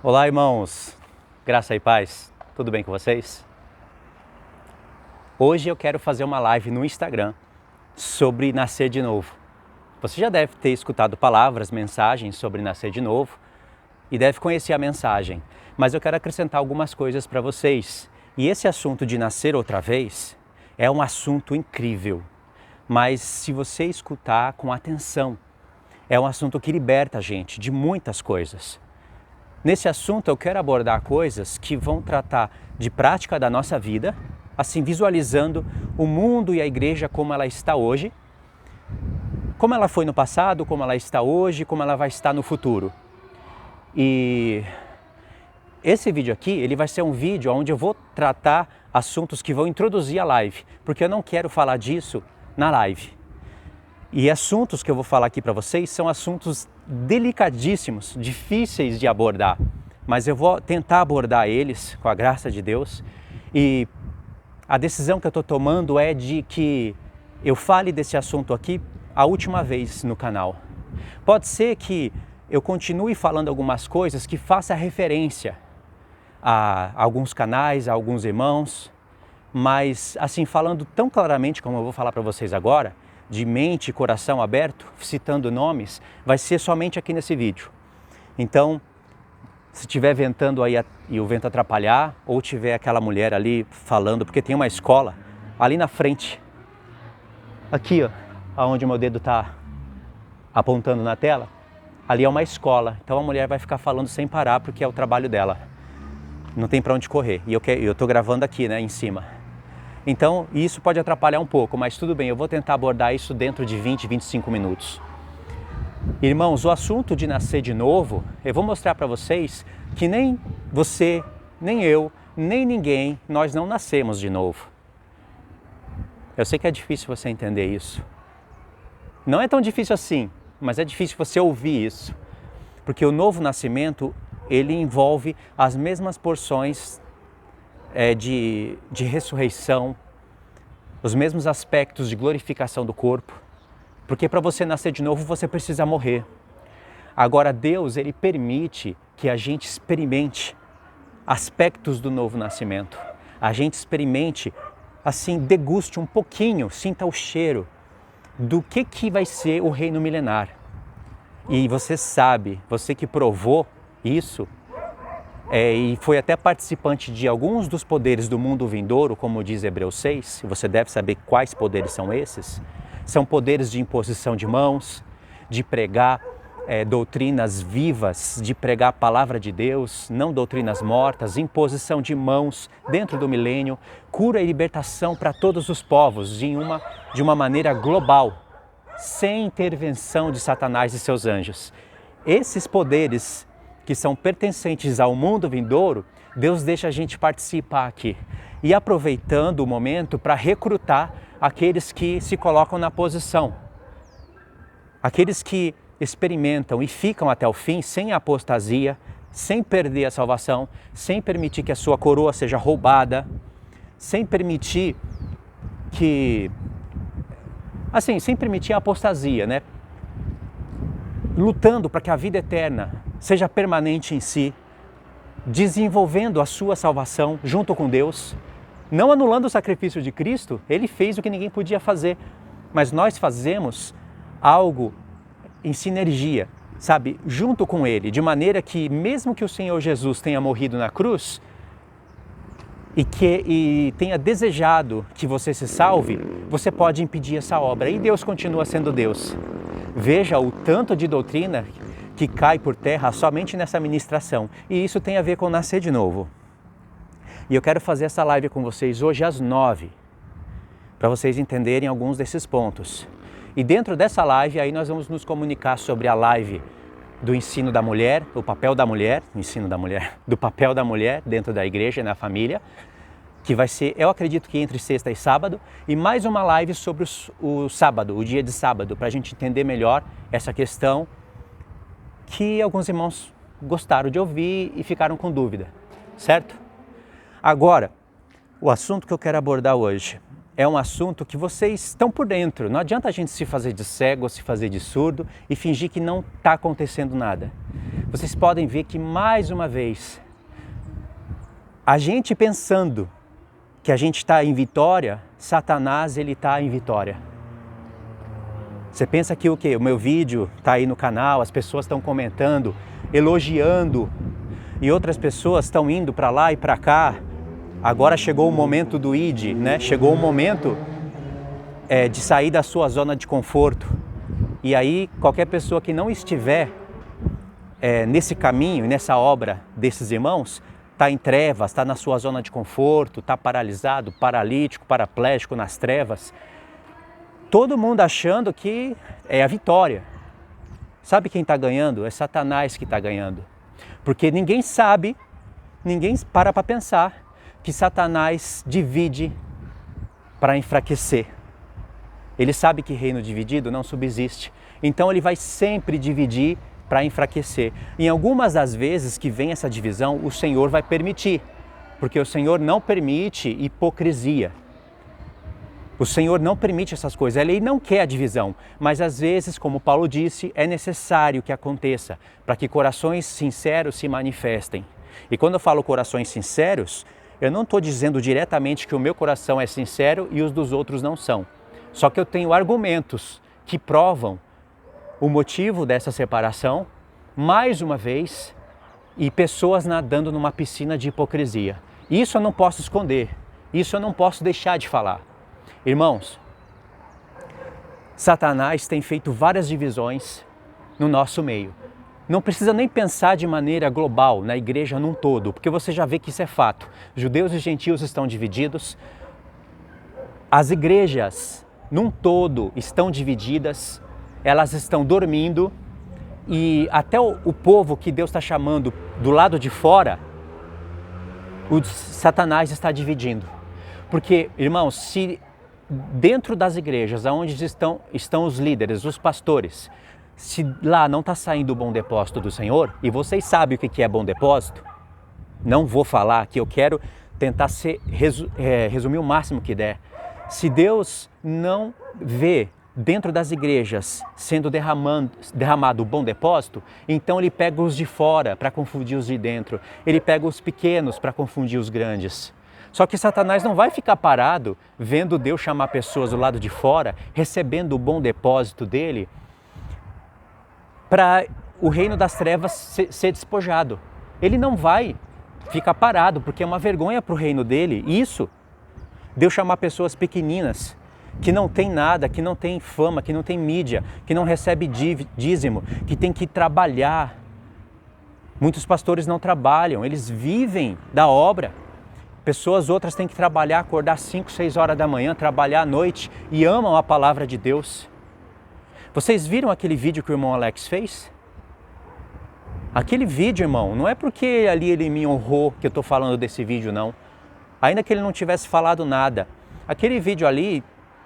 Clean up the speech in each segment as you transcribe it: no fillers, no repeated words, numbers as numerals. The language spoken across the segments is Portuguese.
Olá, irmãos, graça e paz, tudo bem com vocês? Hoje eu quero fazer uma live no Instagram sobre nascer de novo. Você já deve ter escutado palavras, mensagens sobre nascer de novo e deve conhecer a mensagem, mas eu quero acrescentar algumas coisas para vocês. E esse assunto de nascer outra vez é um assunto incrível, mas se você escutar com atenção, é um assunto que liberta a gente de muitas coisas. Nesse assunto eu quero abordar coisas que vão tratar de prática da nossa vida, assim visualizando o mundo e a igreja como ela está hoje, como ela foi no passado, como ela está hoje, como ela vai estar no futuro. E esse vídeo aqui, ele vai ser um vídeo onde eu vou tratar assuntos que vão introduzir a live, porque eu não quero falar disso na live. E assuntos que eu vou falar aqui para vocês são assuntos delicadíssimos, difíceis de abordar, mas eu vou tentar abordar eles com a graça de Deus. E a decisão que eu estou tomando é de que eu fale desse assunto aqui a última vez no canal. Pode ser que eu continue falando algumas coisas que faça referência a alguns canais, a alguns irmãos, mas assim, falando tão claramente como eu vou falar para vocês agora, de mente e coração aberto, citando nomes, vai ser somente aqui nesse vídeo. Então, se estiver ventando aí e o vento atrapalhar, ou tiver aquela mulher ali falando, porque tem uma escola ali na frente, aqui ó, aonde o meu dedo está apontando na tela, ali é uma escola, então a mulher vai ficar falando sem parar, porque é o trabalho dela, não tem para onde correr, e eu estou gravando aqui, né, em cima. Então, isso pode atrapalhar um pouco, mas tudo bem, eu vou tentar abordar isso dentro de 20, 25 minutos. Irmãos, o assunto de nascer de novo, eu vou mostrar para vocês que nem você, nem eu, nem ninguém, nós não nascemos de novo. Eu sei que é difícil você entender isso. Não é tão difícil assim, mas é difícil você ouvir isso. Porque o novo nascimento, ele envolve as mesmas porções de ressurreição, os mesmos aspectos de glorificação do corpo, porque para você nascer de novo você precisa morrer. Agora Deus, ele permite que a gente experimente aspectos do novo nascimento, a gente experimente, assim, deguste um pouquinho, sinta o cheiro do que vai ser o reino milenar. E você sabe, você que provou isso, e foi até participante de alguns dos poderes do mundo vindouro, como diz Hebreus 6, você deve saber quais poderes são esses. São poderes de imposição de mãos, de pregar doutrinas vivas, de pregar a palavra de Deus, não doutrinas mortas, imposição de mãos dentro do milênio, cura e libertação para todos os povos de uma maneira global, sem intervenção de Satanás e seus anjos. Esses poderes que são pertencentes ao mundo vindouro, Deus deixa a gente participar aqui. E aproveitando o momento para recrutar aqueles que se colocam na posição. Aqueles que experimentam e ficam até o fim sem apostasia, sem perder a salvação, sem permitir que a sua coroa seja roubada, sem permitir a apostasia, né? Lutando para que a vida eterna seja permanente em si, desenvolvendo a sua salvação junto com Deus, não anulando o sacrifício de Cristo. Ele fez o que ninguém podia fazer, mas nós fazemos algo em sinergia, sabe, junto com Ele, de maneira que mesmo que o Senhor Jesus tenha morrido na cruz e tenha desejado que você se salve, você pode impedir essa obra, e Deus continua sendo Deus. Veja o tanto de doutrina que cai por terra somente nessa ministração. E isso tem a ver com nascer de novo. E eu quero fazer essa live com vocês hoje às 9, para vocês entenderem alguns desses pontos. E dentro dessa live, aí nós vamos nos comunicar sobre a live do ensino da mulher, o papel da mulher, do papel da mulher dentro da igreja e na família, que vai ser, eu acredito que entre sexta e sábado, e mais uma live sobre o sábado, o dia de sábado, para a gente entender melhor essa questão que alguns irmãos gostaram de ouvir e ficaram com dúvida, certo? Agora, o assunto que eu quero abordar hoje é um assunto que vocês estão por dentro. Não adianta a gente se fazer de cego ou se fazer de surdo e fingir que não está acontecendo nada. vocês podem ver que mais uma vez, a gente pensando que a gente está em vitória, Satanás ele está em vitória. Você pensa que o quê? O meu vídeo está aí no canal, as pessoas estão comentando, elogiando, e outras pessoas estão indo para lá e para cá. Agora chegou o momento do id, né? Chegou o momento de sair da sua zona de conforto. E aí qualquer pessoa que não estiver nesse caminho, nessa obra desses irmãos, está em trevas, está na sua zona de conforto, está paralisado, paralítico, paraplégico nas trevas. Todo mundo achando que é a vitória. Sabe quem está ganhando? É Satanás que está ganhando. Porque ninguém sabe, ninguém para pensar que Satanás divide para enfraquecer. Ele sabe que reino dividido não subsiste. Então ele vai sempre dividir para enfraquecer. Em algumas das vezes que vem essa divisão, o Senhor vai permitir. Porque o Senhor não permite hipocrisia. O Senhor não permite essas coisas, Ele não quer a divisão, mas às vezes, como Paulo disse, é necessário que aconteça para que corações sinceros se manifestem. E quando eu falo corações sinceros, eu não estou dizendo diretamente que o meu coração é sincero e os dos outros não são. Só que eu tenho argumentos que provam o motivo dessa separação, mais uma vez, e pessoas nadando numa piscina de hipocrisia. Isso eu não posso esconder, isso eu não posso deixar de falar. Irmãos, Satanás tem feito várias divisões no nosso meio. Não precisa nem pensar de maneira global na igreja num todo, porque você já vê que isso é fato. Judeus e gentios estão divididos, as igrejas num todo estão divididas, elas estão dormindo e até o povo que Deus está chamando do lado de fora, o Satanás está dividindo. Porque, irmãos, se dentro das igrejas, onde estão os líderes, os pastores, se lá não está saindo o bom depósito do Senhor, e vocês sabem o que é bom depósito, não vou falar aqui, eu quero tentar resumir o máximo que der. Se Deus não vê dentro das igrejas sendo derramado o bom depósito, então Ele pega os de fora para confundir os de dentro, Ele pega os pequenos para confundir os grandes. Só que Satanás não vai ficar parado vendo Deus chamar pessoas do lado de fora, recebendo o bom depósito dele, para o reino das trevas ser despojado. Ele não vai ficar parado, porque é uma vergonha para o reino dele. Isso, Deus chamar pessoas pequeninas, que não tem nada, que não tem fama, que não tem mídia, que não recebe dízimo, que tem que trabalhar. Muitos pastores não trabalham, eles vivem da obra. Pessoas outras têm que trabalhar, acordar 5, 6 horas da manhã, trabalhar à noite e amam a palavra de Deus. Vocês viram aquele vídeo que o irmão Alex fez? Aquele vídeo, irmão, não é porque ali ele me honrou que eu estou falando desse vídeo, não. Ainda que ele não tivesse falado nada. Aquele vídeo ali,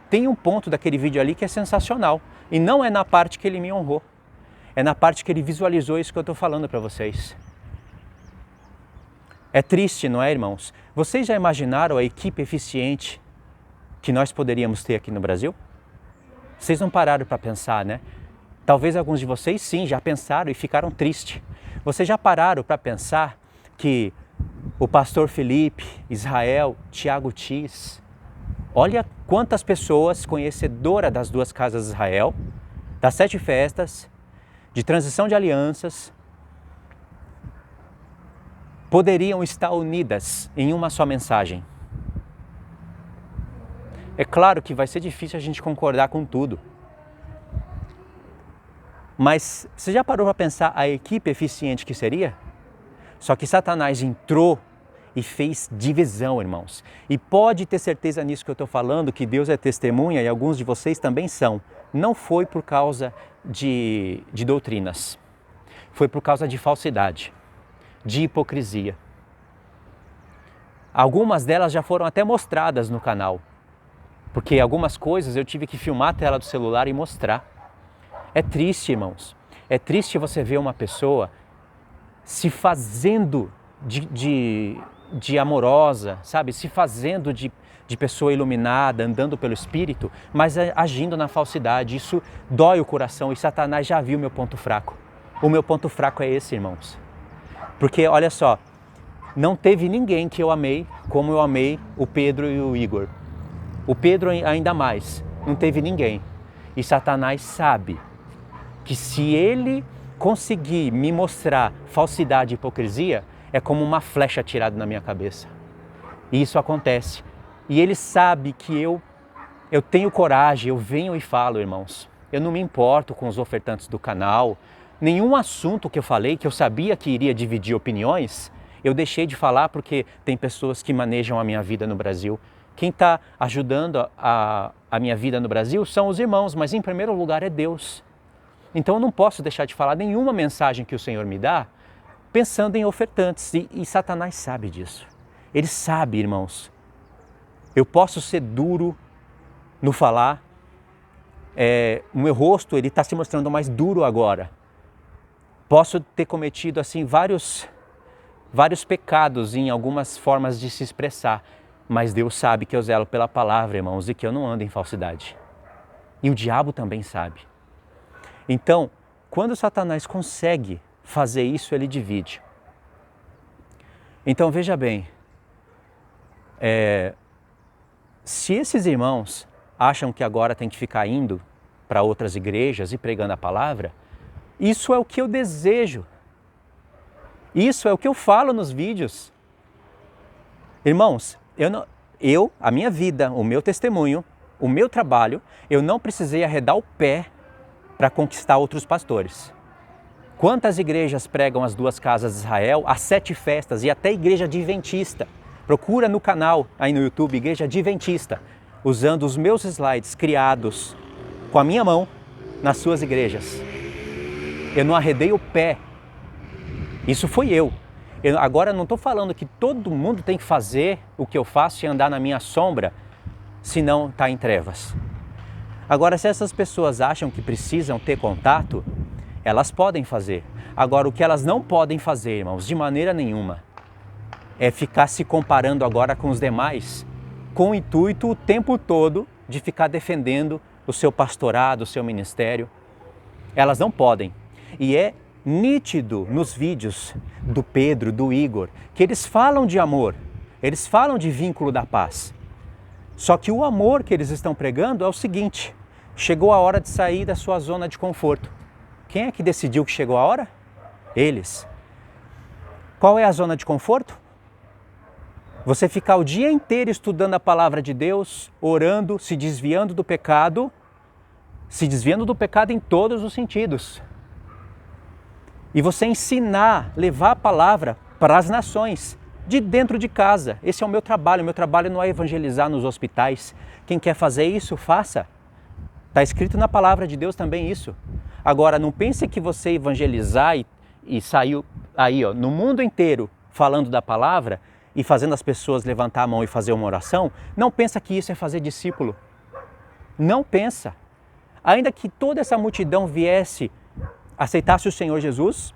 tem um ponto daquele vídeo ali que é sensacional. E não é na parte que ele me honrou. É na parte que ele visualizou isso que eu estou falando para vocês. É triste, não é, irmãos? Vocês já imaginaram a equipe eficiente que nós poderíamos ter aqui no Brasil? Vocês não pararam para pensar, né? Talvez alguns de vocês, sim, já pensaram e ficaram tristes. Vocês já pararam para pensar que o pastor Felipe, Israel, Tiago Tis, olha quantas pessoas conhecedoras das duas casas de Israel, das 7 festas, de transição de alianças, poderiam estar unidas em uma só mensagem. É claro que vai ser difícil a gente concordar com tudo. Mas você já parou para pensar a equipe eficiente que seria? Só que Satanás entrou e fez divisão, irmãos. E pode ter certeza nisso que eu estou falando, que Deus é testemunha e alguns de vocês também são. Não foi por causa de doutrinas. Foi por causa de falsidade, de hipocrisia. Algumas delas já foram até mostradas no canal. Porque algumas coisas eu tive que filmar a tela do celular e mostrar. É triste, irmãos. É triste você ver uma pessoa se fazendo de amorosa, sabe? Se fazendo de pessoa iluminada, andando pelo Espírito, mas agindo na falsidade. Isso dói o coração e Satanás já viu meu ponto fraco. O meu ponto fraco é esse, irmãos. Porque, olha só, não teve ninguém que eu amei como eu amei o Pedro e o Igor. O Pedro ainda mais, não teve ninguém. E Satanás sabe que se ele conseguir me mostrar falsidade e hipocrisia, é como uma flecha atirada na minha cabeça. E isso acontece. E ele sabe que eu tenho coragem, eu venho e falo, irmãos. Eu não me importo com os ofertantes do canal. Nenhum assunto que eu falei, que eu sabia que iria dividir opiniões, eu deixei de falar porque tem pessoas que manejam a minha vida no Brasil. Quem está ajudando a minha vida no Brasil são os irmãos, mas em primeiro lugar é Deus. Então eu não posso deixar de falar nenhuma mensagem que o Senhor me dá pensando em ofertantes. E Satanás sabe disso. Ele sabe, irmãos. Eu posso ser duro no falar. O meu rosto está se mostrando mais duro agora. Posso ter cometido assim vários pecados em algumas formas de se expressar. Mas Deus sabe que eu zelo pela palavra, irmãos, e que eu não ando em falsidade. E o diabo também sabe. Então, quando Satanás consegue fazer isso, ele divide. Então, veja bem, se esses irmãos acham que agora tem que ficar indo para outras igrejas e pregando a palavra, isso é o que eu desejo. Isso é o que eu falo nos vídeos. Irmãos, a minha vida, o meu testemunho, o meu trabalho, eu não precisei arredar o pé para conquistar outros pastores. Quantas igrejas pregam as 2 casas de Israel, as 7 festas e até igreja adventista? Procura no canal, aí no YouTube, Igreja Adventista, usando os meus slides criados com a minha mão nas suas igrejas. Eu não arredei o pé. Isso foi eu. Agora não estou falando que todo mundo tem que fazer o que eu faço e andar na minha sombra, senão está em trevas. Agora, se essas pessoas acham que precisam ter contato, elas podem fazer. Agora, o que elas não podem fazer, irmãos, de maneira nenhuma, é ficar se comparando agora com os demais, com o intuito o tempo todo de ficar defendendo o seu pastorado, o seu ministério. Elas não podem. E é nítido nos vídeos do Pedro, do Igor, que eles falam de amor, eles falam de vínculo da paz. Só que o amor que eles estão pregando é o seguinte: chegou a hora de sair da sua zona de conforto. Quem é que decidiu que chegou a hora? Eles. Qual é a zona de conforto? Você ficar o dia inteiro estudando a palavra de Deus, orando, se desviando do pecado em todos os sentidos. E você ensinar, levar a palavra para as nações, de dentro de casa. Esse é o meu trabalho. O meu trabalho não é evangelizar nos hospitais. Quem quer fazer isso, faça. Está escrito na palavra de Deus também isso. Agora, não pense que você evangelizar e saiu aí, no mundo inteiro falando da palavra e fazendo as pessoas levantar a mão e fazer uma oração, não pensa que isso é fazer discípulo. Não pensa. Ainda que toda essa multidão viesse, aceitasse o Senhor Jesus,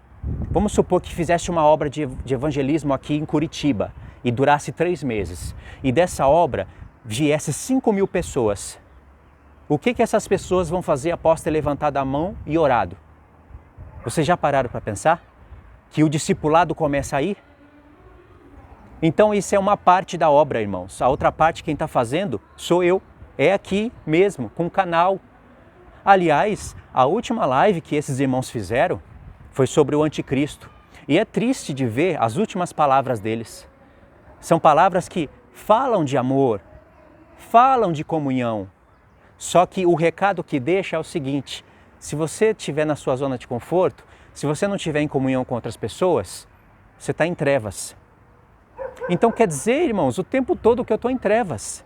vamos supor que fizesse uma obra de evangelismo aqui em Curitiba e durasse 3 meses, e dessa obra viesse 5.000 pessoas. O que essas pessoas vão fazer após ter levantado a mão e orado? Vocês já pararam para pensar? Que o discipulado começa aí? Então isso é uma parte da obra, irmãos. A outra parte, quem está fazendo, sou eu. É aqui mesmo, com o canal. Aliás, a última live que esses irmãos fizeram foi sobre o anticristo. E é triste de ver as últimas palavras deles. São palavras que falam de amor, falam de comunhão. Só que o recado que deixa é o seguinte: se você estiver na sua zona de conforto, se você não estiver em comunhão com outras pessoas, você está em trevas. Então quer dizer, irmãos, o tempo todo que eu estou em trevas.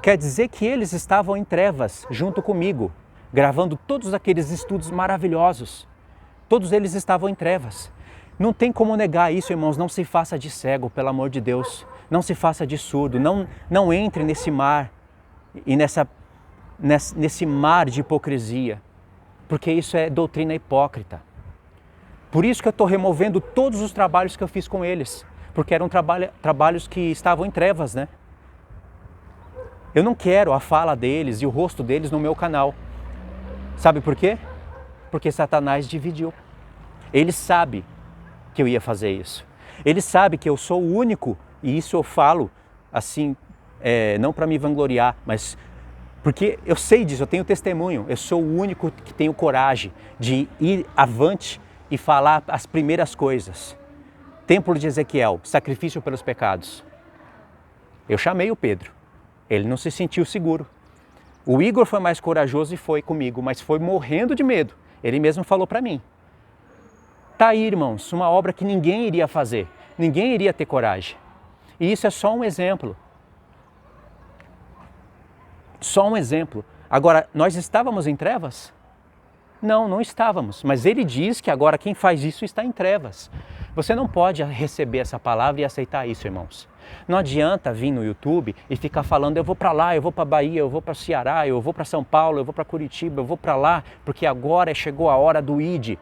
Quer dizer que eles estavam em trevas junto comigo, gravando todos aqueles estudos maravilhosos. Todos eles estavam em trevas. Não tem como negar isso, irmãos. Não se faça de cego, pelo amor de Deus. Não se faça de surdo. Não entre nesse mar e nesse mar de hipocrisia, porque isso é doutrina hipócrita. Por isso que eu estou removendo todos os trabalhos que eu fiz com eles, porque eram trabalhos que estavam em trevas, né? Eu não quero a fala deles e o rosto deles no meu canal. Sabe por quê? Porque Satanás dividiu. Ele sabe que eu ia fazer isso. Ele sabe que eu sou o único, e isso eu falo assim, não para me vangloriar, mas porque eu sei disso, eu tenho testemunho. Eu sou o único que tenho coragem de ir avante e falar as primeiras coisas. Templo de Ezequiel, sacrifício pelos pecados. Eu chamei o Pedro, ele não se sentiu seguro. O Igor foi mais corajoso e foi comigo, mas foi morrendo de medo. Ele mesmo falou para mim. Tá aí, irmãos, uma obra que ninguém iria fazer, ninguém iria ter coragem. E isso é só um exemplo. Só um exemplo. Agora, nós estávamos em trevas? Não, não estávamos. Mas ele diz que agora quem faz isso está em trevas. Você não pode receber essa palavra e aceitar isso, irmãos. Não adianta vir no YouTube e ficar falando, eu vou para lá, eu vou para Bahia, eu vou para Ceará, eu vou para São Paulo, eu vou para Curitiba, eu vou para lá, porque agora chegou a hora do ID.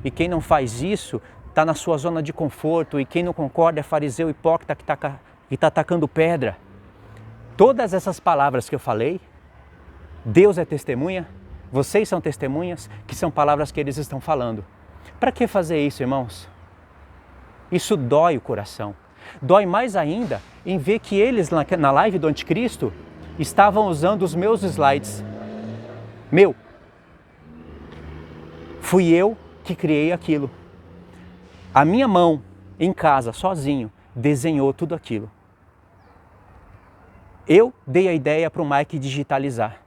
E quem não faz isso está na sua zona de conforto, e quem não concorda é fariseu hipócrita que está atacando pedra. Todas essas palavras que eu falei, Deus é testemunha, vocês são testemunhas, que são palavras que eles estão falando. Para que fazer isso, irmãos? Isso dói o coração. Dói mais ainda em ver que eles na live do Anticristo estavam usando os meus slides. Fui eu que criei aquilo. A minha mão, em casa, sozinho, desenhou tudo aquilo. Eu dei a ideia para o Mike digitalizar.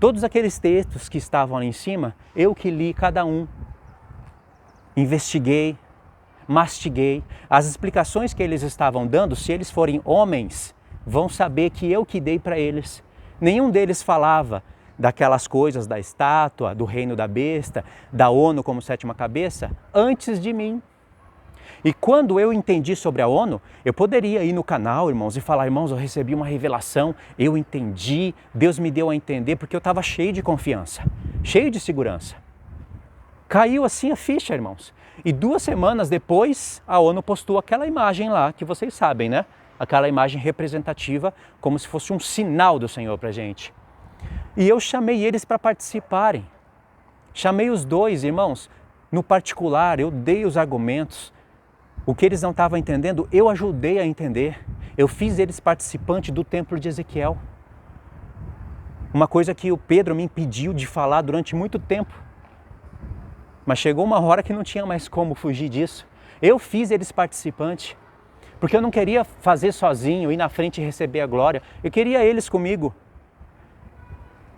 Todos aqueles textos que estavam ali em cima, eu que li cada um. Investiguei, mastiguei. As explicações que eles estavam dando, se eles forem homens, vão saber que eu que dei para eles. Nenhum deles falava daquelas coisas da estátua, do reino da besta, da ONU como sétima cabeça, antes de mim. E quando eu entendi sobre a ONU, eu poderia ir no canal, irmãos, e falar, irmãos, eu recebi uma revelação, eu entendi, Deus me deu a entender, porque eu estava cheio de confiança, cheio de segurança. Caiu assim a ficha, irmãos. E 2 semanas depois, a ONU postou aquela imagem lá, que vocês sabem, né? Aquela imagem representativa, como se fosse um sinal do Senhor para a gente. E eu chamei eles para participarem. Chamei os dois, irmãos, no particular, eu dei os argumentos. O que eles não estavam entendendo, eu ajudei a entender. Eu fiz eles participantes do Templo de Ezequiel. Uma coisa que o Pedro me impediu de falar durante muito tempo. Mas chegou uma hora que não tinha mais como fugir disso. Eu fiz eles participantes. Porque eu não queria fazer sozinho, ir na frente e receber a glória. Eu queria eles comigo.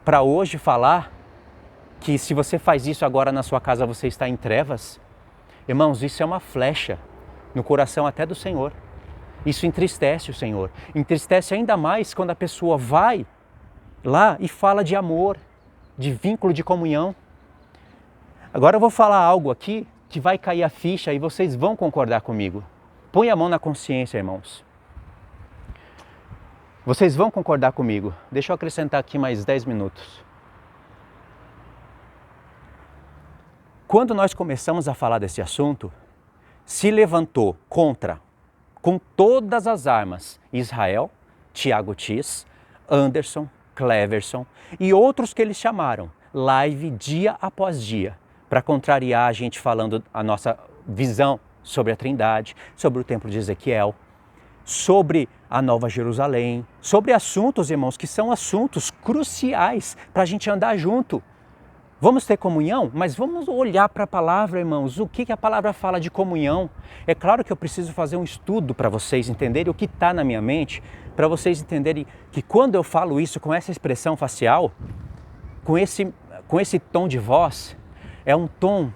Para hoje falar que se você faz isso agora na sua casa, você está em trevas. Irmãos, isso é uma flecha no coração até do Senhor. Isso entristece o Senhor. Entristece ainda mais quando a pessoa vai lá e fala de amor, de vínculo de comunhão. Agora eu vou falar algo aqui que vai cair a ficha e vocês vão concordar comigo. Põe a mão na consciência, irmãos. Vocês vão concordar comigo. Deixa eu acrescentar aqui mais 10 minutos. Quando nós começamos a falar desse assunto, se levantou contra, com todas as armas, Israel, Tiago Tis, Anderson, Cleverson e outros que eles chamaram, live dia após dia, para contrariar a gente falando a nossa visão sobre a Trindade, sobre o Templo de Ezequiel, sobre a Nova Jerusalém, sobre assuntos, irmãos, que são assuntos cruciais para a gente andar junto. Vamos ter comunhão, mas vamos olhar para a palavra, irmãos. O que a palavra fala de comunhão? É claro que eu preciso fazer um estudo para vocês entenderem o que está na minha mente, para vocês entenderem que quando eu falo isso com essa expressão facial, com esse tom de voz, é um tom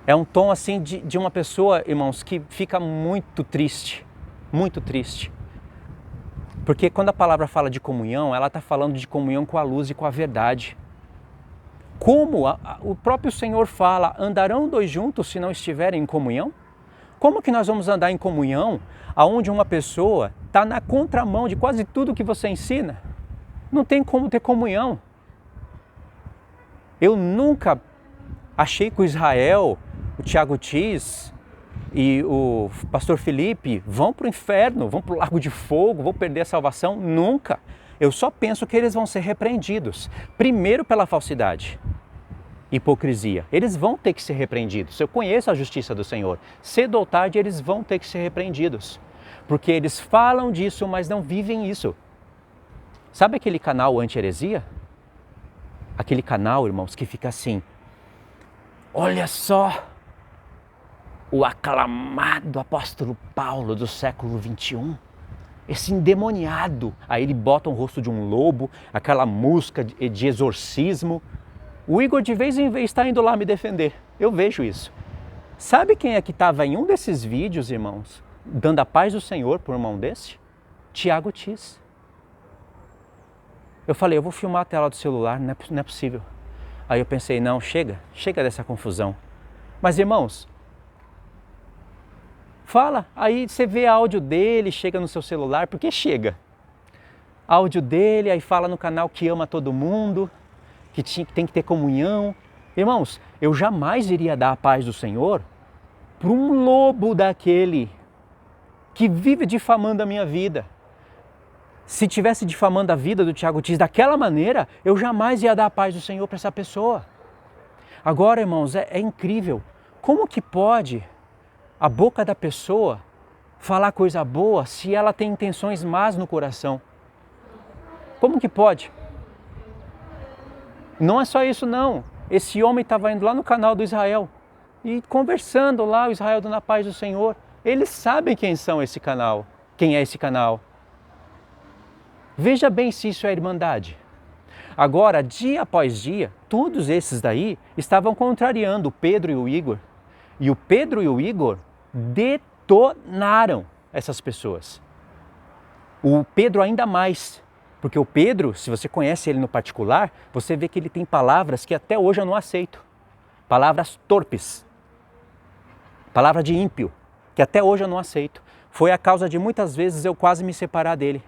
é um tom assim de uma pessoa, irmãos, que fica muito triste, muito triste. Porque quando a palavra fala de comunhão, ela está falando de comunhão com a luz e com a verdade. Como o próprio Senhor fala, andarão 2 juntos se não estiverem em comunhão? Como que nós vamos andar em comunhão aonde uma pessoa está na contramão de quase tudo que você ensina? Não tem como ter comunhão. Eu nunca achei que o Israel, o Tiago Tis e o pastor Felipe vão para o inferno, vão para o lago de fogo, vão perder a salvação. Nunca. Eu só penso que eles vão ser repreendidos. Primeiro pela falsidade, hipocrisia. Eles vão ter que ser repreendidos. Eu conheço a justiça do Senhor. Cedo ou tarde eles vão ter que ser repreendidos. Porque eles falam disso, mas não vivem isso. Sabe aquele canal anti-heresia? Aquele canal, irmãos, que fica assim: olha só, o aclamado apóstolo Paulo do século 21, esse endemoniado. Aí ele bota o rosto de um lobo, aquela música de exorcismo. O Igor de vez em vez está indo lá me defender. Eu vejo isso. Sabe quem é que estava em um desses vídeos, irmãos, dando a paz do Senhor por um irmão desse? Tiago Tis. Eu falei, eu vou filmar a tela do celular, não é possível. Aí eu pensei, não, chega dessa confusão. Mas, irmãos, fala, aí você vê áudio dele, chega no seu celular, porque chega. Áudio dele, aí fala no canal que ama todo mundo, que tem que ter comunhão. Irmãos, eu jamais iria dar a paz do Senhor para um lobo daquele que vive difamando a minha vida. Se tivesse difamando a vida do Tiago Tis daquela maneira, eu jamais ia dar a paz do Senhor para essa pessoa. Agora, irmãos, é incrível. Como que pode a boca da pessoa falar coisa boa se ela tem intenções más no coração? Como que pode? Não é só isso não. Esse homem estava indo lá no canal do Israel e conversando lá, o Israel dando a paz do Senhor. Eles sabem quem é esse canal. Veja bem se isso é irmandade. Agora, dia após dia, todos esses daí estavam contrariando o Pedro e o Igor. E o Pedro e o Igor detonaram essas pessoas. O Pedro ainda mais, porque o Pedro, se você conhece ele no particular, você vê que ele tem palavras que até hoje eu não aceito. Palavras torpes. Palavra de ímpio, que até hoje eu não aceito. Foi a causa de muitas vezes eu quase me separar dele.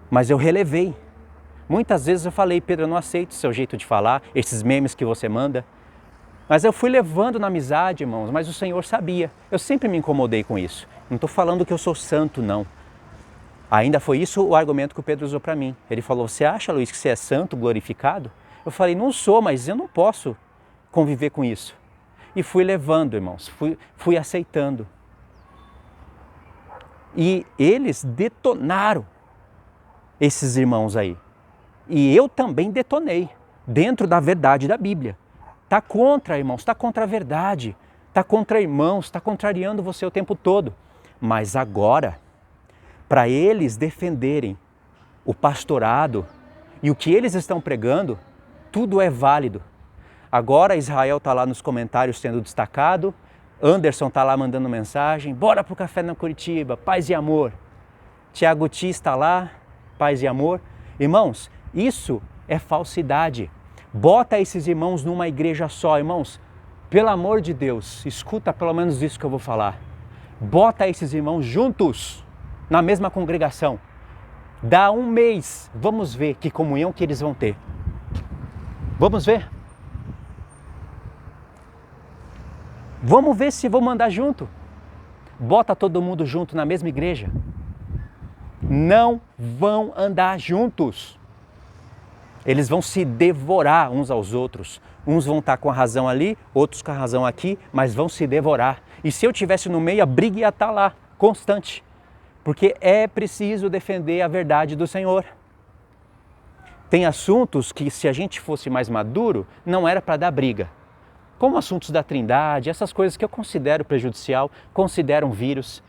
Mas eu relevei. Muitas vezes eu falei, Pedro, eu não aceito o seu jeito de falar, esses memes que você manda. Mas eu fui levando na amizade, irmãos, mas o Senhor sabia. Eu sempre me incomodei com isso. Não estou falando que eu sou santo, não. Ainda foi isso o argumento que o Pedro usou para mim. Ele falou, você acha, Luiz, que você é santo, glorificado? Eu falei, não sou, mas eu não posso conviver com isso. E fui levando, irmãos, fui aceitando. E eles detonaram esses irmãos aí. E eu também detonei, dentro da verdade da Bíblia. Está contra, irmãos, está contra a verdade, está contra irmãos, está contrariando você o tempo todo. Mas agora, para eles defenderem o pastorado e o que eles estão pregando, tudo é válido. Agora Israel está lá nos comentários sendo destacado, Anderson está lá mandando mensagem, bora pro café na Curitiba, paz e amor. Tiago Tis está lá, paz e amor. Irmãos, isso é falsidade. Bota esses irmãos numa igreja só, irmãos. Pelo amor de Deus, escuta pelo menos isso que eu vou falar. Bota esses irmãos juntos, na mesma congregação. Dá um mês, vamos ver que comunhão que eles vão ter. Vamos ver? Vamos ver se vão andar junto. Bota todo mundo junto na mesma igreja. Não vão andar juntos. Eles vão se devorar uns aos outros. Uns vão estar com a razão ali, outros com a razão aqui, mas vão se devorar. E se eu estivesse no meio, a briga ia estar lá, constante. Porque é preciso defender a verdade do Senhor. Tem assuntos que, se a gente fosse mais maduro, não era para dar briga. Como assuntos da Trindade, essas coisas que eu considero prejudicial, considero um vírus.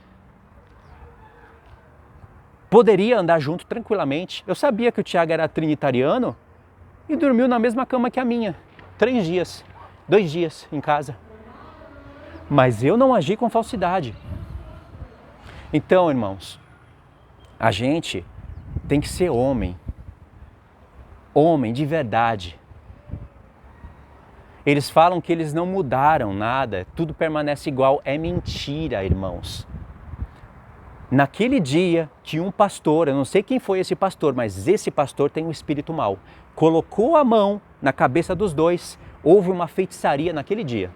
Poderia andar junto tranquilamente. Eu sabia que o Tiago era trinitariano e dormiu na mesma cama que a minha. 3 dias, 2 dias em casa. Mas eu não agi com falsidade. Então, irmãos, a gente tem que ser homem. Homem de verdade. Eles falam que eles não mudaram nada, tudo permanece igual. É mentira, irmãos. Naquele dia que um pastor, eu não sei quem foi esse pastor, mas esse pastor tem um espírito mau, colocou a mão na cabeça dos dois, houve uma feitiçaria naquele dia.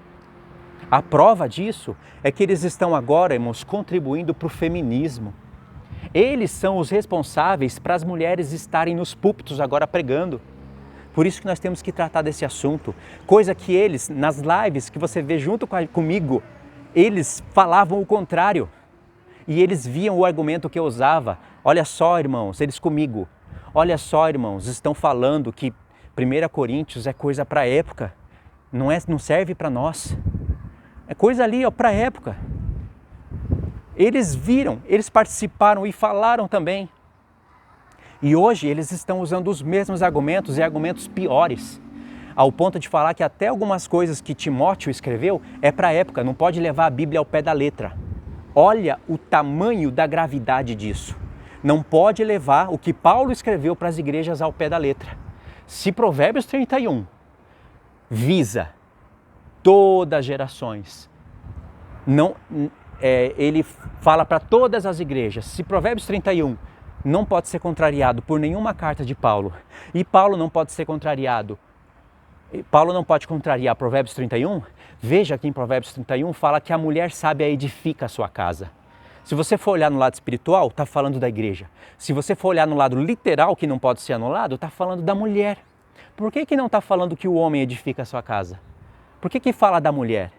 A prova disso é que eles estão agora, irmãos, contribuindo para o feminismo. Eles são os responsáveis para as mulheres estarem nos púlpitos agora pregando. Por isso que nós temos que tratar desse assunto. Coisa que eles, nas lives que você vê junto comigo, eles falavam o contrário. E eles viam o argumento que eu usava. Olha só, irmãos, eles comigo. Olha só, irmãos, estão falando que 1 Coríntios é coisa para a época. Não serve para nós. É coisa ali para a época. Eles viram, eles participaram e falaram também. E hoje eles estão usando os mesmos argumentos e argumentos piores. Ao ponto de falar que até algumas coisas que Timóteo escreveu é para a época, não pode levar a Bíblia ao pé da letra. Olha o tamanho da gravidade disso. Não pode levar o que Paulo escreveu para as igrejas ao pé da letra. Se Provérbios 31 visa todas as gerações, ele fala para todas as igrejas. Se Provérbios 31 não pode ser contrariado por nenhuma carta de Paulo, e Paulo não pode contrariar Provérbios 31, veja que em Provérbios 31 fala que a mulher sábia edifica a sua casa. Se você for olhar no lado espiritual, está falando da igreja. Se você for olhar no lado literal, que não pode ser anulado, está falando da mulher. Por que não está falando que o homem edifica a sua casa? Por que fala da mulher?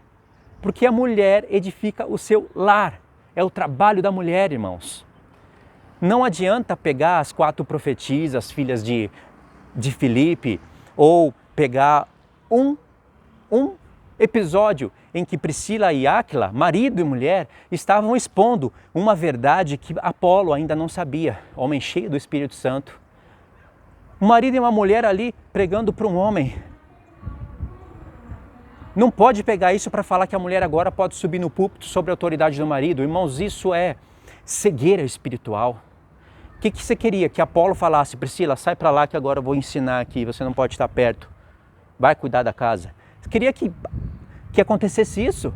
Porque a mulher edifica o seu lar. É o trabalho da mulher, irmãos. Não adianta pegar as 4 profetisas, filhas de Filipe, ou pegar um episódio em que Priscila e Áquila, marido e mulher, estavam expondo uma verdade que Apolo ainda não sabia, homem cheio do Espírito Santo. Um marido e uma mulher ali pregando para um homem. Não pode pegar isso para falar que a mulher agora pode subir no púlpito sob a autoridade do marido. Irmãos, isso é cegueira espiritual. O que você queria? Que Apolo falasse: Priscila, sai para lá que agora eu vou ensinar aqui, você não pode estar perto. Vai cuidar da casa. Você queria que acontecesse isso?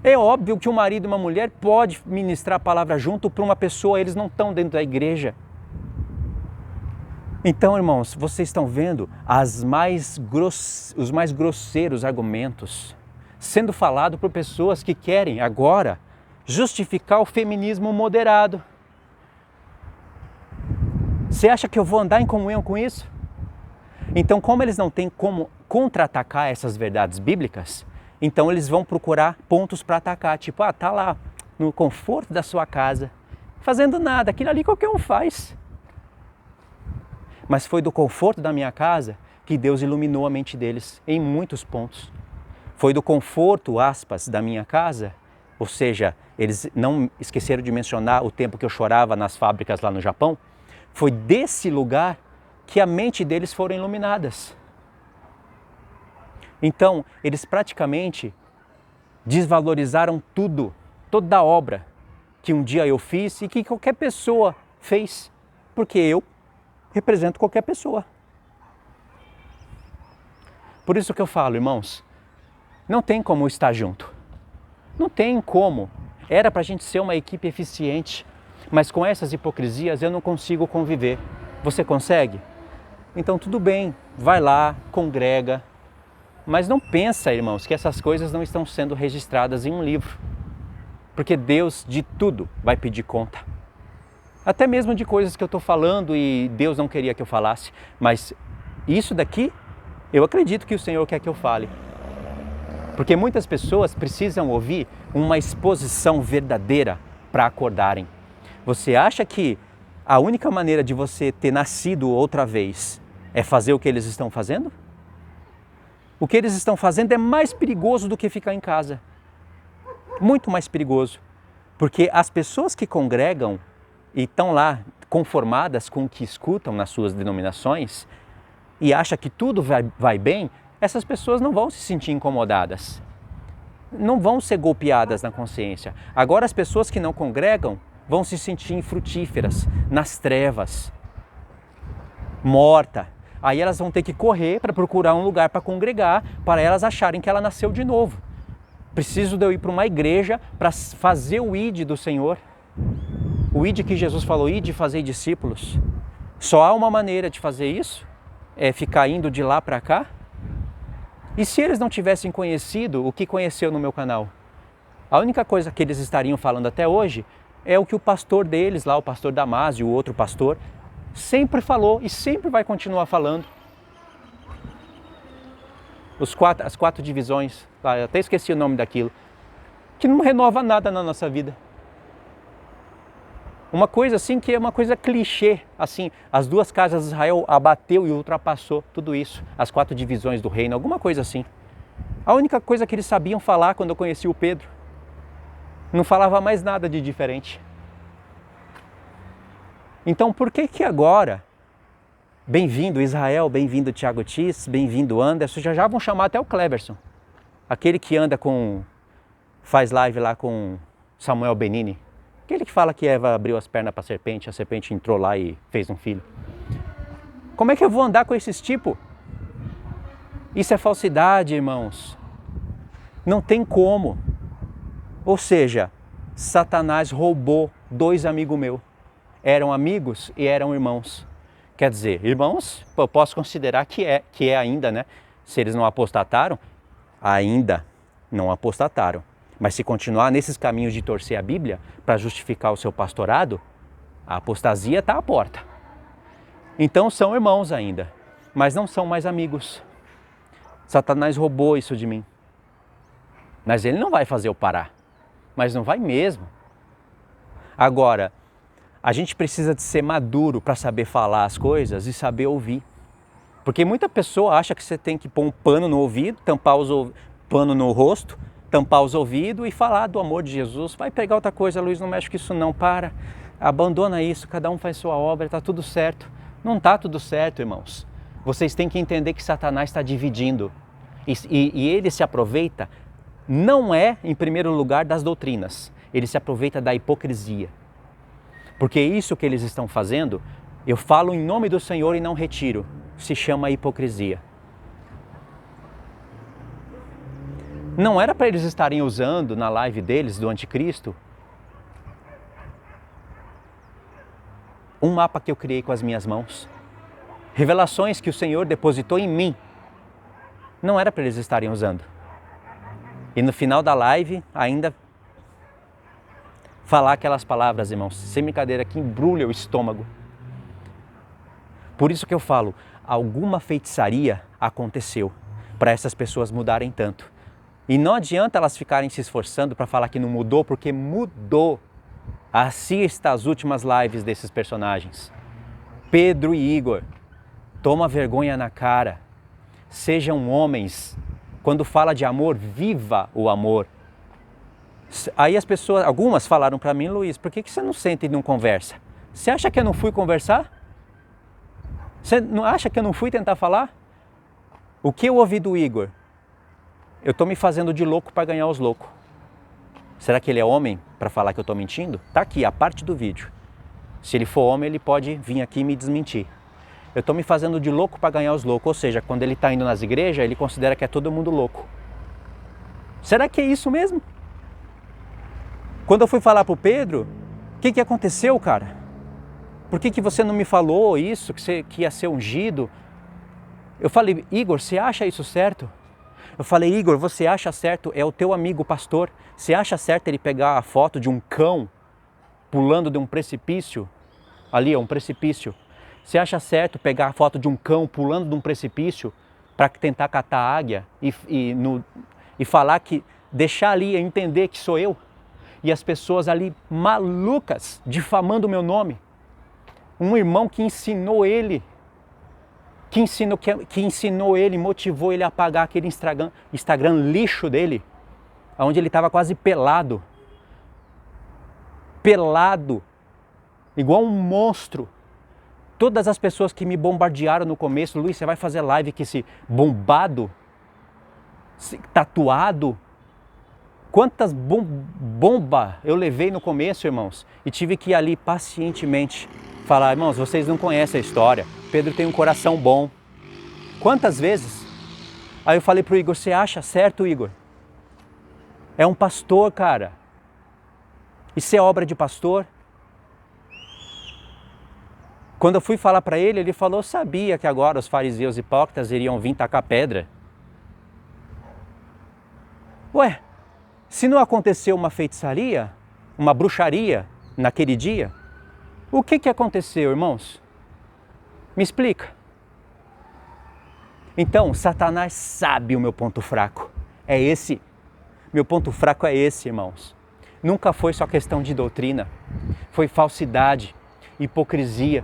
É óbvio que um marido e uma mulher pode ministrar a palavra junto para uma pessoa, eles não estão dentro da igreja. Então, irmãos, vocês estão vendo os mais grosseiros argumentos sendo falado por pessoas que querem agora justificar o feminismo moderado. Você acha que eu vou andar em comunhão com isso? Então, como eles não têm como contra-atacar essas verdades bíblicas, então eles vão procurar pontos para atacar. Tipo, tá lá no conforto da sua casa, fazendo nada, aquilo ali qualquer um faz. Mas foi do conforto da minha casa que Deus iluminou a mente deles em muitos pontos. Foi do conforto, aspas, da minha casa, ou seja, eles não esqueceram de mencionar o tempo que eu chorava nas fábricas lá no Japão. Foi desse lugar que a mente deles foram iluminadas. Então, eles praticamente desvalorizaram tudo, toda a obra que um dia eu fiz e que qualquer pessoa fez, porque eu represento qualquer pessoa. Por isso que eu falo, irmãos, não tem como estar junto. Não tem como. Era para a gente ser uma equipe eficiente, mas com essas hipocrisias eu não consigo conviver. Você consegue? Então tudo bem, vai lá, congrega, mas não pensa, irmãos, que essas coisas não estão sendo registradas em um livro, porque Deus de tudo vai pedir conta. Até mesmo de coisas que eu estou falando e Deus não queria que eu falasse, mas isso daqui eu acredito que o Senhor quer que eu fale. Porque muitas pessoas precisam ouvir uma exposição verdadeira para acordarem. Você acha que a única maneira de você ter nascido outra vez é fazer o que eles estão fazendo? O que eles estão fazendo é mais perigoso do que ficar em casa. Muito mais perigoso. Porque as pessoas que congregam e estão lá conformadas com o que escutam nas suas denominações e acham que tudo vai bem, essas pessoas não vão se sentir incomodadas. Não vão ser golpeadas na consciência. Agora as pessoas que não congregam vão se sentir infrutíferas, nas trevas, morta. Aí elas vão ter que correr para procurar um lugar para congregar, para elas acharem que ela nasceu de novo. Preciso de eu ir para uma igreja para fazer o ID do Senhor. O ID que Jesus falou, ID, fazer discípulos. Só há uma maneira de fazer isso, é ficar indo de lá para cá. E se eles não tivessem conhecido o que conheceu no meu canal? A única coisa que eles estariam falando até hoje é o que o pastor deles lá, o pastor Damásio, o outro pastor, sempre falou e sempre vai continuar falando. As 4 divisões, eu até esqueci o nome daquilo, que não renova nada na nossa vida. Uma coisa assim que é uma coisa clichê, assim, as 2 casas de Israel abateu e ultrapassou tudo isso, as 4 divisões do reino, alguma coisa assim. A única coisa que eles sabiam falar quando eu conheci o Pedro, não falava mais nada de diferente. Então por que agora, bem-vindo Israel, bem-vindo Thiago Tis, bem-vindo Anderson, já vão chamar até o Cleberson, aquele que anda faz live lá com Samuel Benini, aquele que fala que Eva abriu as pernas para a serpente entrou lá e fez um filho. Como é que eu vou andar com esses tipos? Isso é falsidade, irmãos. Não tem como. Ou seja, Satanás roubou 2 amigos meus. Eram amigos e eram irmãos. Quer dizer, irmãos, eu posso considerar que é ainda, né? Se eles não apostataram, ainda não apostataram. Mas se continuar nesses caminhos de torcer a Bíblia para justificar o seu pastorado, a apostasia está à porta. Então são irmãos ainda, mas não são mais amigos. Satanás roubou isso de mim. Mas ele não vai fazer eu parar. Mas não vai mesmo. Agora, a gente precisa de ser maduro para saber falar as coisas e saber ouvir. Porque muita pessoa acha que você tem que pôr um pano no ouvido, tampar pano no rosto, tampar os ouvidos e falar do amor de Jesus. Vai pegar outra coisa, Luiz, não mexe com isso não, para. Abandona isso, cada um faz sua obra, está tudo certo. Não está tudo certo, irmãos. Vocês têm que entender que Satanás está dividindo. E ele se aproveita, não é, em primeiro lugar, das doutrinas. Ele se aproveita da hipocrisia. Porque isso que eles estão fazendo, eu falo em nome do Senhor e não retiro. Se chama hipocrisia. Não era para eles estarem usando na live deles, do anticristo, um mapa que eu criei com as minhas mãos. Revelações que o Senhor depositou em mim. Não era para eles estarem usando. E no final da live, ainda falar aquelas palavras, irmãos, sem brincadeira, que embrulha o estômago. Por isso que eu falo, alguma feitiçaria aconteceu para essas pessoas mudarem tanto. E não adianta elas ficarem se esforçando para falar que não mudou, porque mudou. Assista as últimas lives desses personagens. Pedro e Igor, toma vergonha na cara. Sejam homens. Quando fala de amor, viva o amor. Aí as pessoas, algumas falaram para mim, Luiz, por que você não senta e não conversa? Você acha que eu não fui conversar? Você não acha que eu não fui tentar falar? O que eu ouvi do Igor? Eu estou me fazendo de louco para ganhar os loucos. Será que ele é homem para falar que eu estou mentindo? Está aqui, a parte do vídeo. Se ele for homem, ele pode vir aqui e me desmentir. Eu estou me fazendo de louco para ganhar os loucos. Ou seja, quando ele está indo nas igrejas, ele considera que é todo mundo louco. Será que é isso mesmo? Quando eu fui falar para o Pedro, o que aconteceu, cara? Por que você não me falou isso, que ia ser ungido? Eu falei, Igor, você acha isso certo? Eu falei, Igor, você acha certo? É o teu amigo pastor. Você acha certo ele pegar a foto de um cão pulando de um precipício? Ali é um precipício. Você acha certo pegar a foto de um cão pulando de um precipício para tentar catar a águia e falar que, deixar ali entender que sou eu? E as pessoas ali malucas, difamando o meu nome. Um irmão que ensinou ele, motivou ele a apagar aquele Instagram lixo dele, onde ele estava quase pelado, igual um monstro. Todas as pessoas que me bombardearam no começo, Luiz, você vai fazer live com esse bombado, tatuado? Quantas bombas eu levei no começo, irmãos, e tive que ir ali pacientemente falar, irmãos, vocês não conhecem a história, Pedro tem um coração bom. Quantas vezes? Aí eu falei pro Igor, você acha certo, Igor? É um pastor, cara. Isso é obra de pastor? Quando eu fui falar para ele, ele falou, sabia que agora os fariseus hipócritas iriam vir tacar pedra. Ué, se não aconteceu uma feitiçaria, uma bruxaria, naquele dia, o que aconteceu, irmãos? Me explica. Então, Satanás sabe o meu ponto fraco. É esse. Meu ponto fraco é esse, irmãos. Nunca foi só questão de doutrina. Foi falsidade, hipocrisia.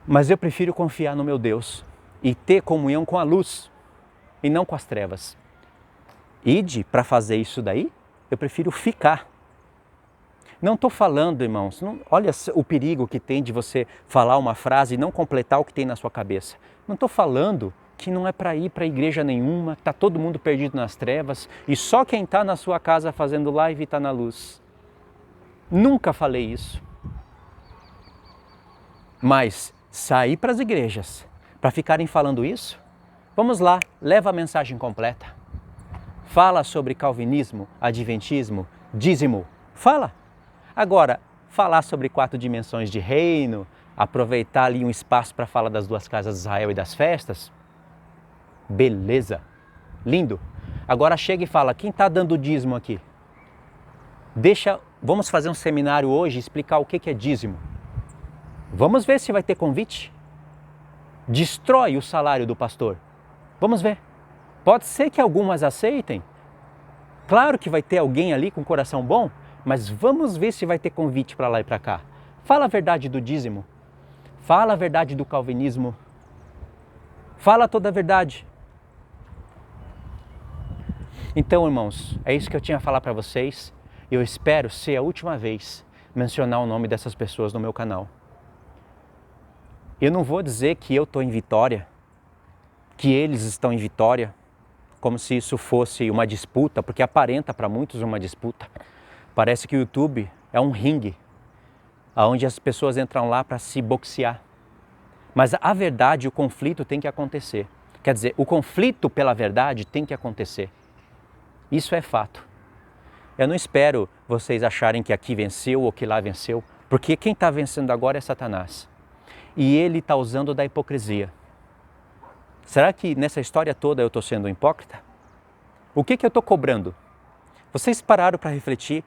Mas eu prefiro confiar no meu Deus e ter comunhão com a luz e não com as trevas. Ide para fazer isso daí, eu prefiro ficar. Não estou falando, irmãos, olha o perigo que tem de você falar uma frase e não completar o que tem na sua cabeça. Não estou falando que não é para ir para igreja nenhuma, está todo mundo perdido nas trevas e só quem está na sua casa fazendo live está na luz. Nunca falei isso. Mas sair para as igrejas para ficarem falando isso? Vamos lá, leva a mensagem completa. Fala sobre calvinismo, adventismo, dízimo. Fala. Agora, falar sobre 4 dimensões de reino, aproveitar ali um espaço para falar das 2 casas de Israel e das festas, beleza, lindo. Agora chega e fala, quem está dando dízimo aqui? Vamos fazer um seminário hoje e explicar o que é dízimo. Vamos ver se vai ter convite. Destrói o salário do pastor. Vamos ver. Pode ser que algumas aceitem. Claro que vai ter alguém ali com coração bom, mas vamos ver se vai ter convite para lá e para cá. Fala a verdade do dízimo. Fala a verdade do calvinismo. Fala toda a verdade. Então, irmãos, é isso que eu tinha a falar para vocês. Eu espero ser a última vez mencionar o nome dessas pessoas no meu canal. Eu não vou dizer que eu estou em vitória, que eles estão em vitória, como se isso fosse uma disputa, porque aparenta para muitos uma disputa. Parece que o YouTube é um ringue, onde as pessoas entram lá para se boxear. Mas a verdade, o conflito tem que acontecer. Quer dizer, o conflito pela verdade tem que acontecer. Isso é fato. Eu não espero vocês acharem que aqui venceu ou que lá venceu, porque quem está vencendo agora é Satanás. E ele está usando da hipocrisia. Será que nessa história toda eu estou sendo hipócrita? O que eu estou cobrando? Vocês pararam para refletir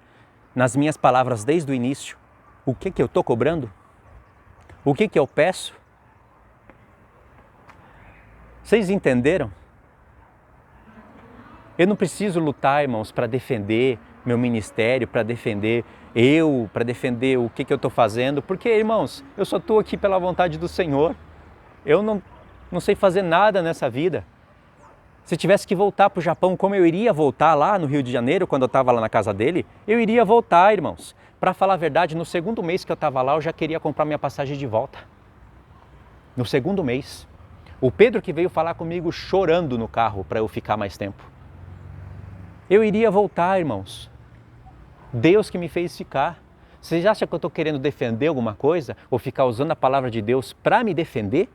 nas minhas palavras desde o início? O que eu estou cobrando? O que eu peço? Vocês entenderam? Eu não preciso lutar, irmãos, para defender meu ministério, para defender para defender o que eu estou fazendo, porque, irmãos, eu só estou aqui pela vontade do Senhor. Eu não sei fazer nada nessa vida. Se tivesse que voltar para o Japão, como eu iria voltar lá no Rio de Janeiro, quando eu estava lá na casa dele, eu iria voltar, irmãos. Para falar a verdade, no segundo mês que eu estava lá, eu já queria comprar minha passagem de volta. No segundo mês. O Pedro que veio falar comigo chorando no carro para eu ficar mais tempo. Eu iria voltar, irmãos. Deus que me fez ficar. Vocês acham que eu estou querendo defender alguma coisa? Ou ficar usando a palavra de Deus para me defender?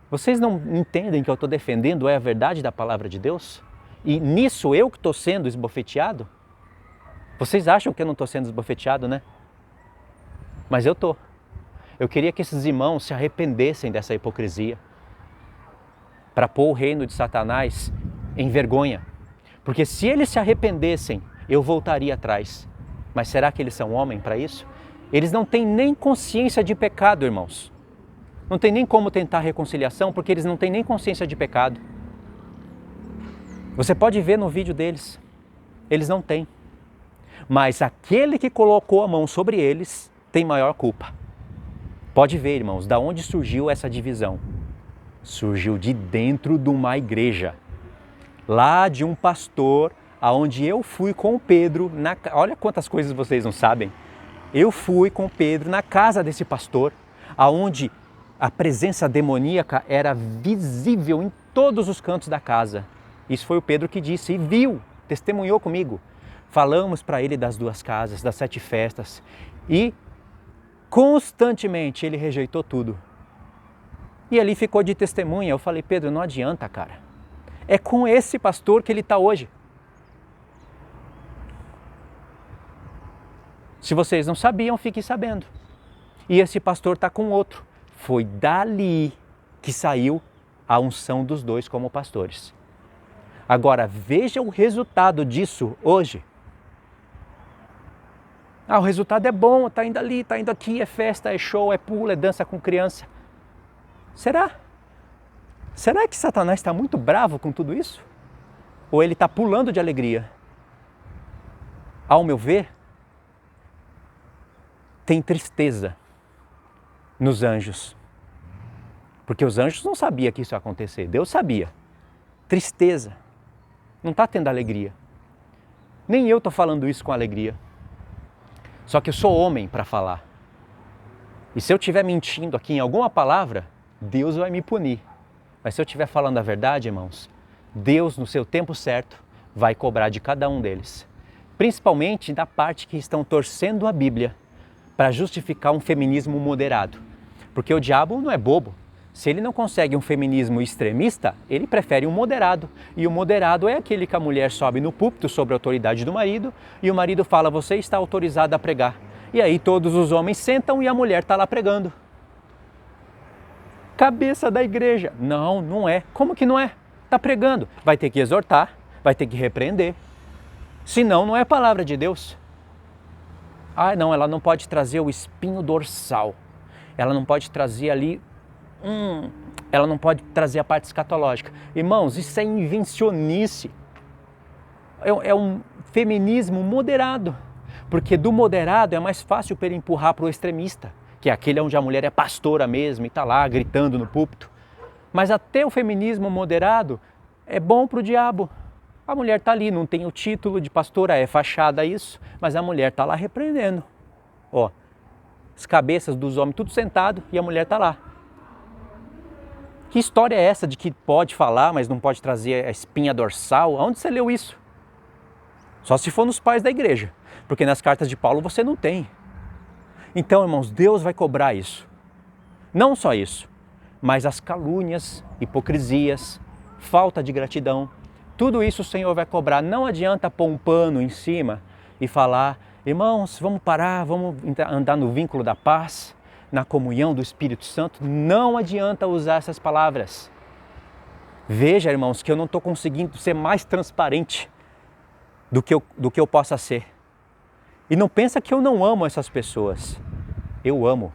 Vocês não entendem que eu estou defendendo a verdade da palavra de Deus? E nisso eu que estou sendo esbofeteado? Vocês acham que eu não estou sendo esbofeteado, né? Mas eu estou. Eu queria que esses irmãos se arrependessem dessa hipocrisia, para pôr o reino de Satanás em vergonha. Porque se eles se arrependessem, eu voltaria atrás. Mas será que eles são homens para isso? Eles não têm nem consciência de pecado, irmãos. Não tem nem como tentar reconciliação, porque eles não têm nem consciência de pecado. Você pode ver no vídeo deles, eles não têm. Mas aquele que colocou a mão sobre eles tem maior culpa. Pode ver, irmãos, da onde surgiu essa divisão? Surgiu de dentro de uma igreja. Lá de um pastor, aonde eu fui com o Pedro, olha quantas coisas vocês não sabem. Eu fui com o Pedro na casa desse pastor, aonde a presença demoníaca era visível em todos os cantos da casa. Isso foi o Pedro que disse e viu, testemunhou comigo. Falamos para ele das 2 casas, das 7 festas e constantemente ele rejeitou tudo. E ali ficou de testemunha. Eu falei, Pedro, não adianta, cara. É com esse pastor que ele está hoje. Se vocês não sabiam, fiquem sabendo. E esse pastor está com outro. Foi dali que saiu a unção dos 2 como pastores. Agora, veja o resultado disso hoje. O resultado é bom, está indo ali, está indo aqui, é festa, é show, é pulo, é dança com criança. Será? Será que Satanás está muito bravo com tudo isso? Ou ele está pulando de alegria? Ao meu ver, tem tristeza nos anjos. Porque os anjos não sabiam que isso ia acontecer, Deus sabia. Tristeza. Não está tendo alegria. Nem eu estou falando isso com alegria. Só que eu sou homem para falar. E se eu estiver mentindo aqui em alguma palavra, Deus vai me punir. Mas se eu estiver falando a verdade, irmãos, Deus, no seu tempo certo, vai cobrar de cada um deles. Principalmente da parte que estão torcendo a Bíblia para justificar um feminismo moderado. Porque o diabo não é bobo. Se ele não consegue um feminismo extremista, ele prefere um moderado. E o moderado é aquele que a mulher sobe no púlpito sobre a autoridade do marido e o marido fala, você está autorizado a pregar. E aí todos os homens sentam e a mulher está lá pregando. Cabeça da igreja. Não, não é. Como que não é? Está pregando. Vai ter que exortar, vai ter que repreender. Senão não é palavra de Deus. Não, ela não pode trazer o espinho dorsal. Ela não pode trazer ali... ela não pode trazer a parte escatológica. Irmãos, isso é invencionice. É um feminismo moderado. Porque do moderado é mais fácil para ele empurrar para o extremista, que é aquele onde a mulher é pastora mesmo e está lá gritando no púlpito. Mas até o feminismo moderado é bom para o diabo. A mulher está ali, não tem o título de pastora, é fachada isso, mas a mulher está lá repreendendo. Ó, as cabeças dos homens tudo sentado e a mulher está lá. Que história é essa de que pode falar, mas não pode trazer a espinha dorsal? Onde você leu isso? Só se for nos pais da igreja, porque nas cartas de Paulo você não tem. Então, irmãos, Deus vai cobrar isso. Não só isso, mas as calúnias, hipocrisias, falta de gratidão, tudo isso o Senhor vai cobrar. Não adianta pôr um pano em cima e falar, irmãos, vamos parar, vamos andar no vínculo da paz, na comunhão do Espírito Santo. Não adianta usar essas palavras. Veja, irmãos, que eu não estou conseguindo ser mais transparente do que eu possa ser. E não pensa que eu não amo essas pessoas. Eu amo.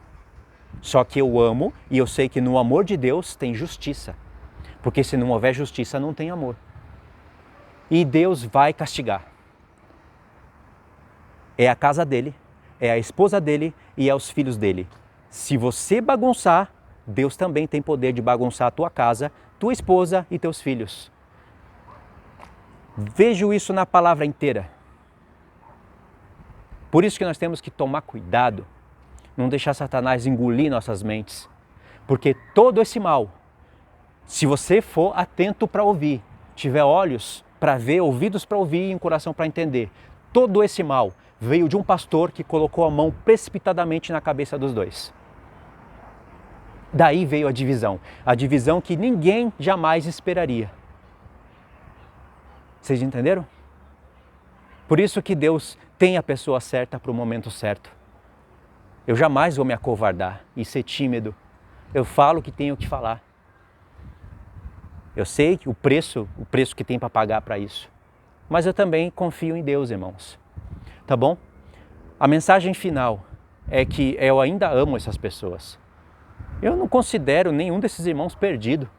Só que eu amo e eu sei que no amor de Deus tem justiça. Porque se não houver justiça, não tem amor. E Deus vai castigar. É a casa dele, é a esposa dele e é os filhos dele. Se você bagunçar, Deus também tem poder de bagunçar a tua casa, tua esposa e teus filhos. Vejo isso na palavra inteira. Por isso que nós temos que tomar cuidado, não deixar Satanás engolir nossas mentes. Porque todo esse mal, se você for atento para ouvir, tiver olhos para ver, ouvidos para ouvir e um coração para entender, todo esse mal veio de um pastor que colocou a mão precipitadamente na cabeça dos dois. Daí veio a divisão que ninguém jamais esperaria. Vocês entenderam? Por isso que Deus tem a pessoa certa para o momento certo. Eu jamais vou me acovardar e ser tímido. Eu falo o que tenho que falar. Eu sei que o preço que tem para pagar para isso. Mas eu também confio em Deus, irmãos. Tá bom? A mensagem final é que eu ainda amo essas pessoas. Eu não considero nenhum desses irmãos perdido.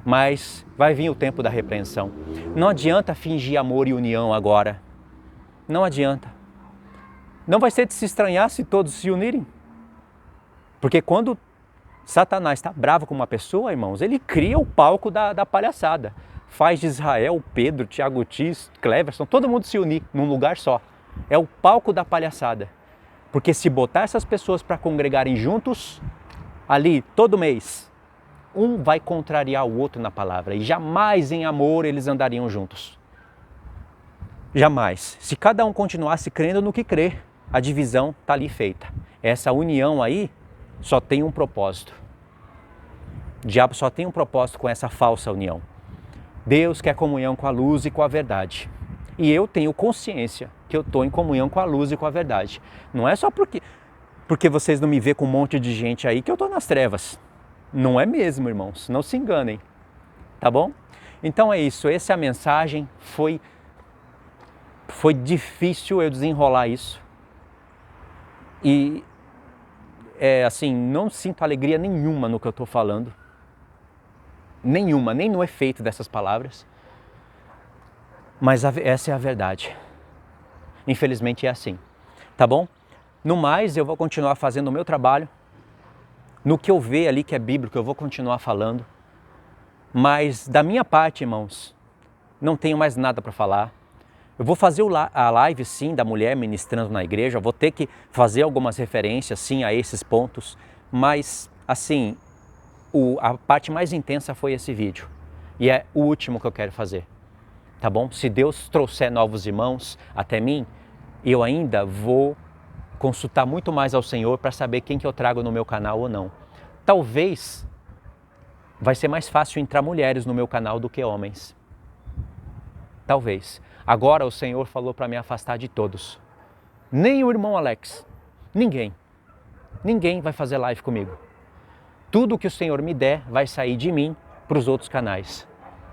Mas vai vir o tempo da repreensão. Não adianta fingir amor e união agora. Não adianta. Não vai ser de se estranhar se todos se unirem. Porque quando Satanás está bravo com uma pessoa, irmãos, ele cria o palco da palhaçada. Faz de Israel, Pedro, Tiago Tis, Cleverson, todo mundo se unir num lugar só. É o palco da palhaçada. Porque se botar essas pessoas para congregarem juntos, ali, todo mês, um vai contrariar o outro na palavra. E jamais em amor eles andariam juntos. Jamais. Se cada um continuasse crendo no que crê, a divisão está ali feita. Essa união aí só tem um propósito. O diabo só tem um propósito com essa falsa união. Deus quer comunhão com a luz e com a verdade. E eu tenho consciência que eu estou em comunhão com a luz e com a verdade. Não é só porque vocês não me vê com um monte de gente aí que eu estou nas trevas. Não é mesmo, irmãos. Não se enganem. Tá bom? Então é isso, essa é a mensagem. Foi difícil eu desenrolar isso. E assim, não sinto alegria nenhuma no que eu estou falando. Nenhuma, nem no efeito dessas palavras. Mas essa é a verdade. Infelizmente é assim, tá bom? No mais, eu vou continuar fazendo o meu trabalho. No que eu ver ali que é bíblico, eu vou continuar falando. Mas da minha parte, irmãos, não tenho mais nada para falar. Eu vou fazer a live, sim, da mulher ministrando na igreja. Eu vou ter que fazer algumas referências, sim, a esses pontos. Mas, assim, a parte mais intensa foi esse vídeo. E é o último que eu quero fazer. Tá bom? Se Deus trouxer novos irmãos até mim, eu ainda vou consultar muito mais ao Senhor para saber quem que eu trago no meu canal ou não. Talvez vai ser mais fácil entrar mulheres no meu canal do que homens. Talvez. Agora o Senhor falou para me afastar de todos. Nem o irmão Alex. Ninguém. Ninguém vai fazer live comigo. Tudo que o Senhor me der vai sair de mim para os outros canais.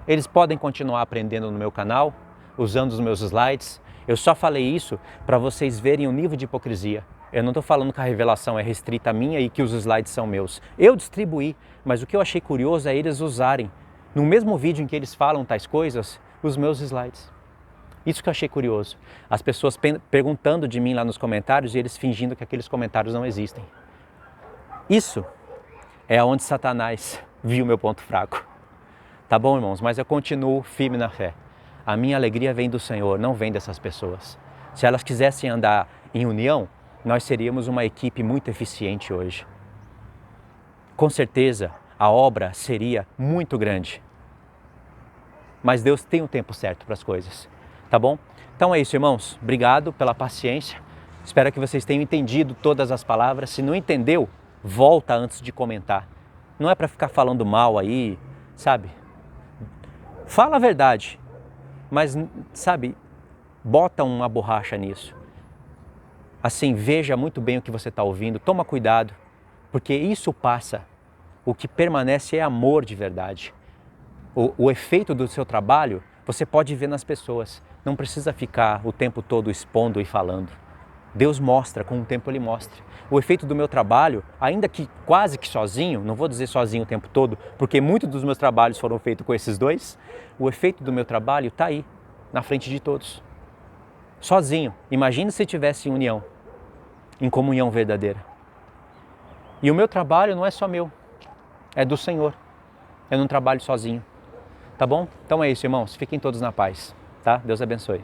Eles podem continuar aprendendo no meu canal, usando os meus slides. Eu só falei isso para vocês verem o nível de hipocrisia. Eu não estou falando que a revelação é restrita a minha e que os slides são meus. Eu distribuí, mas o que eu achei curioso é eles usarem, no mesmo vídeo em que eles falam tais coisas, os meus slides. Isso que eu achei curioso. As pessoas perguntando de mim lá nos comentários e eles fingindo que aqueles comentários não existem. Isso é onde Satanás viu meu ponto fraco. Tá bom, irmãos? Mas eu continuo firme na fé. A minha alegria vem do Senhor, não vem dessas pessoas. Se elas quisessem andar em união, nós seríamos uma equipe muito eficiente hoje. Com certeza, a obra seria muito grande. Mas Deus tem o tempo certo para as coisas. Tá bom? Então é isso, irmãos. Obrigado pela paciência. Espero que vocês tenham entendido todas as palavras. Se não entendeu, volta antes de comentar. Não é para ficar falando mal aí, sabe? Fala a verdade, mas, sabe, bota uma borracha nisso. Assim, veja muito bem o que você está ouvindo, toma cuidado, porque isso passa. O que permanece é amor de verdade. O efeito do seu trabalho, você pode ver nas pessoas. Não precisa ficar o tempo todo expondo e falando. Deus mostra, com o tempo Ele mostra. O efeito do meu trabalho, ainda que quase que sozinho, não vou dizer sozinho o tempo todo, porque muitos dos meus trabalhos foram feitos com esses dois, o efeito do meu trabalho está aí, na frente de todos. Sozinho. Imagine se tivesse em união, em comunhão verdadeira. E o meu trabalho não é só meu, é do Senhor. Eu não trabalho sozinho. Tá bom? Então é isso, irmãos. Fiquem todos na paz, tá? Deus abençoe.